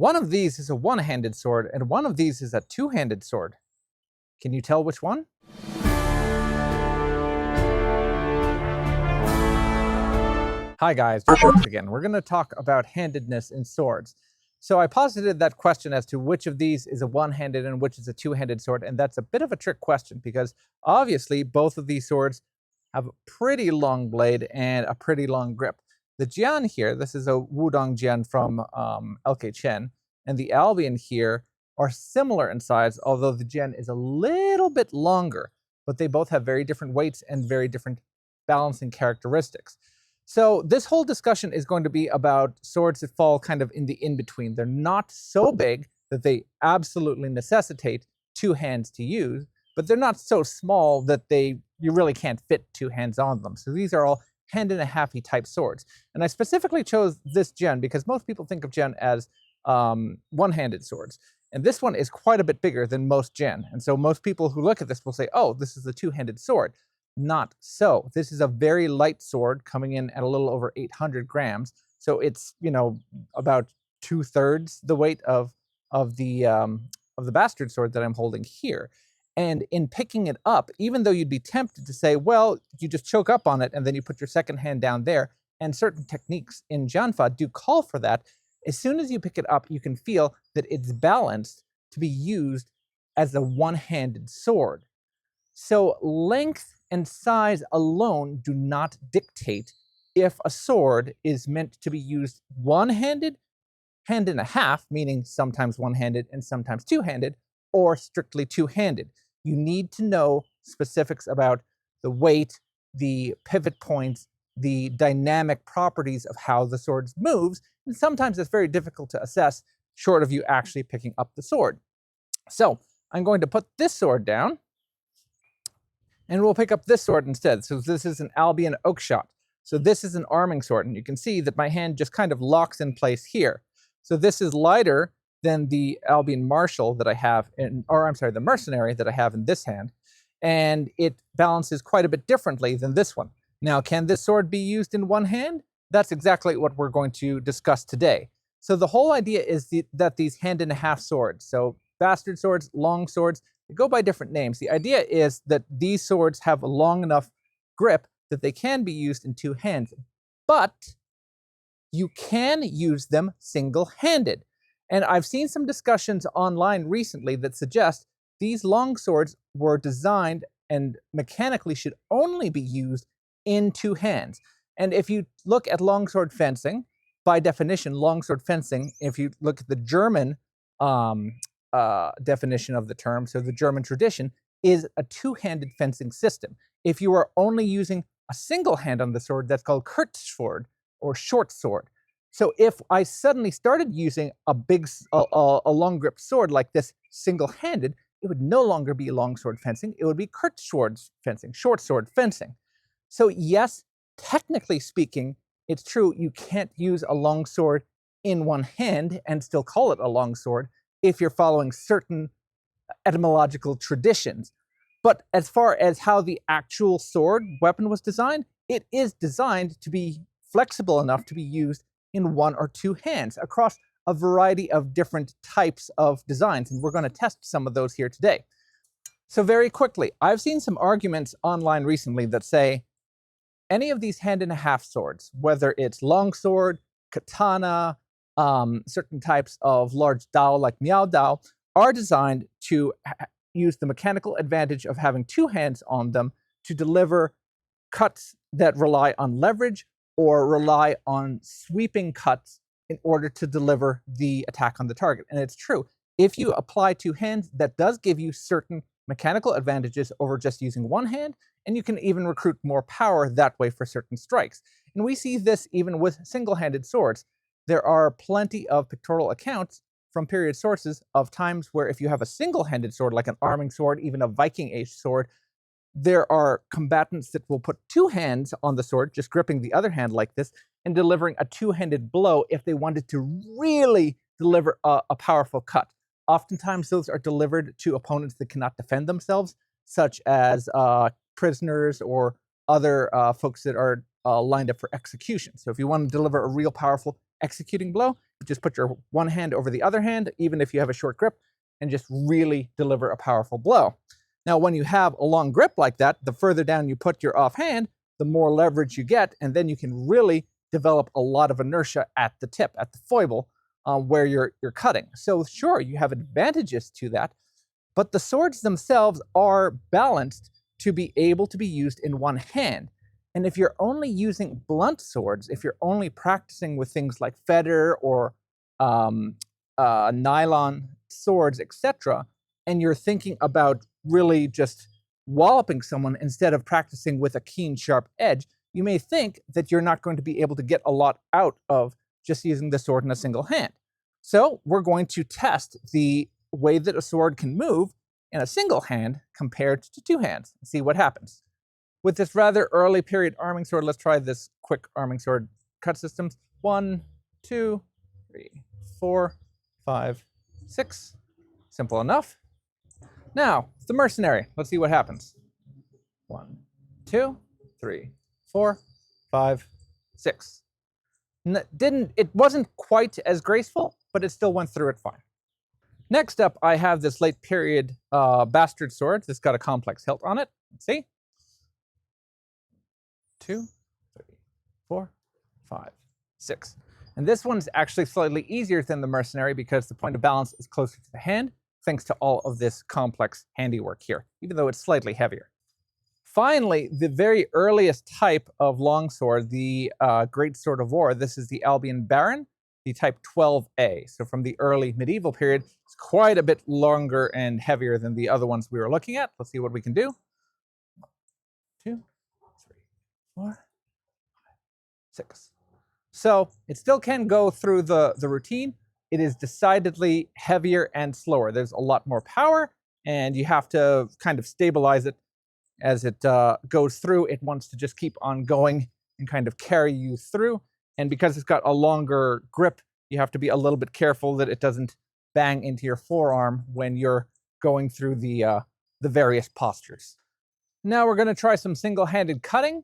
One of these is a one-handed sword, and one of these is a two-handed sword. Can you tell which one? Hi guys, Pearce again. We're going to talk about handedness in swords. So I posited that question as to which of these is a one-handed and which is a two-handed sword, and that's a bit of a trick question because obviously both of these swords have a pretty long blade and a pretty long grip. The Jian here, this is a Wudang Jian from LK Chen, and the Albion here are similar in size, although the Jian is a little bit longer, but they both have very different weights and very different balancing characteristics. So this whole discussion is going to be about swords that fall kind of in the in-between. They're not so big that they absolutely necessitate two hands to use, but they're not so small that you really can't fit two hands on them. So these are all hand-and-a-half-y type swords. And I specifically chose this Jian because most people think of Jian as one-handed swords. And this one is quite a bit bigger than most Jian. And so most people who look at this will say, oh, this is a two-handed sword. Not so. This is a very light sword coming in at a little over 800 grams. So it's, about 2/3 the weight of the bastard sword that I'm holding here. And in picking it up, even though you'd be tempted to say, well, you just choke up on it and then you put your second hand down there, and certain techniques in Jianfa do call for that, as soon as you pick it up, you can feel that it's balanced to be used as a one-handed sword. So length and size alone do not dictate if a sword is meant to be used one-handed, hand-and-a-half, meaning sometimes one-handed and sometimes two-handed, or strictly two-handed. You need to know specifics about the weight, the pivot points, the dynamic properties of how the sword moves, and sometimes it's very difficult to assess short of you actually picking up the sword. So I'm going to put this sword down, and we'll pick up this sword instead. So this is an Albion Oakeshott. So this is an arming sword, and you can see that my hand just kind of locks in place here. So this is lighter than the Albion Martial that I have the Mercenary that I have in this hand, and it balances quite a bit differently than this one. Now, can this sword be used in one hand? That's exactly what we're going to discuss today. So the whole idea is that these hand-and-a-half swords, so bastard swords, long swords, they go by different names. The idea is that these swords have a long enough grip that they can be used in two hands, but you can use them single-handed. And I've seen some discussions online recently that suggest these long swords were designed and mechanically should only be used in two hands. And if you look at longsword fencing, by definition, longsword fencing, if you look at the German definition of the term, so the German tradition, is a two-handed fencing system. If you are only using a single hand on the sword, that's called Kurzschwert or short sword. So if I suddenly started using a long grip sword like this single-handed, it would no longer be longsword fencing, it would be Kurzschwert fencing, short sword fencing. So yes, technically speaking, it's true you can't use a long sword in one hand and still call it a long sword if you're following certain etymological traditions. But as far as how the actual sword weapon was designed, it is designed to be flexible enough to be used in one or two hands across a variety of different types of designs, and we're going to test some of those here today. So very quickly, I've seen some arguments online recently that say any of these hand-and-a-half swords, whether it's longsword, katana, certain types of large dao like miao dao, are designed to use the mechanical advantage of having two hands on them to deliver cuts that rely on leverage or rely on sweeping cuts in order to deliver the attack on the target. And it's true, if you apply two hands, that does give you certain mechanical advantages over just using one hand, and you can even recruit more power that way for certain strikes. And we see this even with single-handed swords. There are plenty of pictorial accounts from period sources of times where if you have a single-handed sword, like an arming sword, even a Viking Age sword, there are combatants that will put two hands on the sword, just gripping the other hand like this, and delivering a two-handed blow if they wanted to really deliver a powerful cut. Oftentimes, those are delivered to opponents that cannot defend themselves, such as prisoners or other folks that are lined up for execution. So if you want to deliver a real powerful executing blow. You just put your one hand over the other hand, even if you have a short grip, and just really deliver a powerful blow. Now, when you have a long grip like that, the further down you put your offhand, the more leverage you get, and then you can really develop a lot of inertia at the tip, at the foible, where you're cutting. So sure, you have advantages to that, but the swords themselves are balanced to be able to be used in one hand. And if you're only using blunt swords, if you're only practicing with things like feather or nylon swords, etc., and you're thinking about really just walloping someone instead of practicing with a keen, sharp edge, you may think that you're not going to be able to get a lot out of just using the sword in a single hand. So we're going to test the way that a sword can move in a single hand compared to two hands and see what happens. With this rather early period arming sword, let's try this quick arming sword cut systems. 1, 2, 3, 4, 5, 6. Simple enough. Now, the mercenary. Let's see what happens. 1, 2, 3, 4, 5, 6. It wasn't quite as graceful, but it still went through it fine. Next up, I have this late period bastard sword. It's got a complex hilt on it. Let's see. 2, 3, 4, 5, 6. And this one's actually slightly easier than the mercenary because the point of balance is closer to the hand, thanks to all of this complex handiwork here, even though it's slightly heavier. Finally, the very earliest type of longsword, the Great Sword of War, this is the Albion Baron, the type 12A. So from the early medieval period, it's quite a bit longer and heavier than the other ones we were looking at. Let's see what we can do. 1, 2, 3, 4, 5, 6. So it still can go through the routine. It is decidedly heavier and slower. There's a lot more power, and you have to kind of stabilize it as it goes through. It wants to just keep on going and kind of carry you through. And because it's got a longer grip, you have to be a little bit careful that it doesn't bang into your forearm when you're going through the various postures. Now we're going to try some single-handed cutting.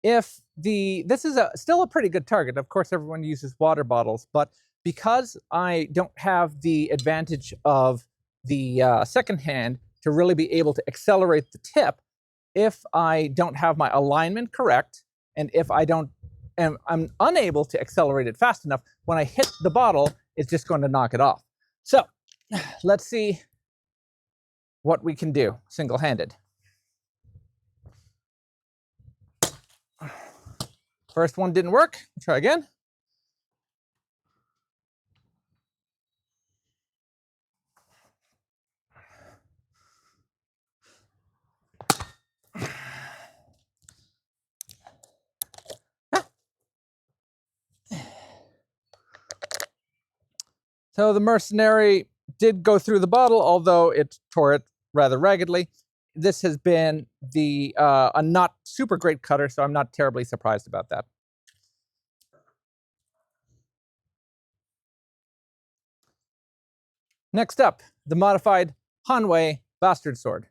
This is still a pretty good target. Of course, everyone uses water bottles, but because I don't have the advantage of the second hand to really be able to accelerate the tip, if I don't have my alignment correct, and if I'm unable to accelerate it fast enough, when I hit the bottle, it's just going to knock it off. So let's see what we can do single-handed. First one didn't work. Try again. So the mercenary did go through the bottle, although it tore it rather raggedly. This has been a not super great cutter, so I'm not terribly surprised about that. Next up, the modified Hanwei Bastard Sword.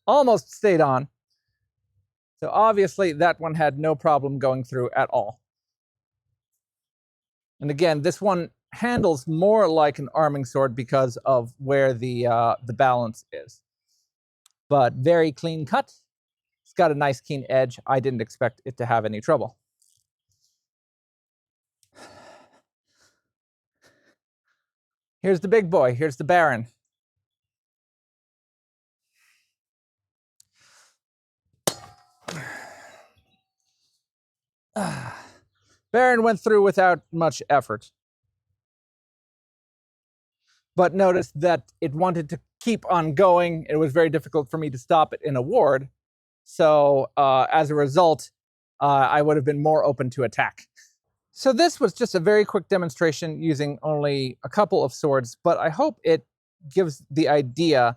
Almost stayed on. So obviously that one had no problem going through at all. And again, this one handles more like an arming sword because of where the balance is. But very clean cut. It's got a nice keen edge. I didn't expect it to have any trouble. Here's the big boy. Here's the Baron. Baron went through without much effort. But notice that it wanted to keep on going. It was very difficult for me to stop it in a ward. So as a result, I would have been more open to attack. So this was just a very quick demonstration using only a couple of swords, but I hope it gives the idea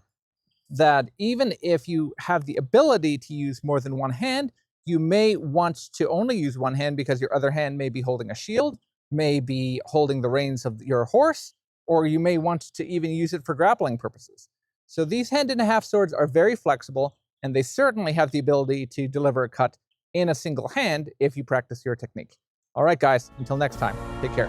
that even if you have the ability to use more than one hand, you may want to only use one hand because your other hand may be holding a shield, may be holding the reins of your horse, or you may want to even use it for grappling purposes. So these hand-and-a-half swords are very flexible, and they certainly have the ability to deliver a cut in a single hand if you practice your technique. All right, guys, until next time, take care.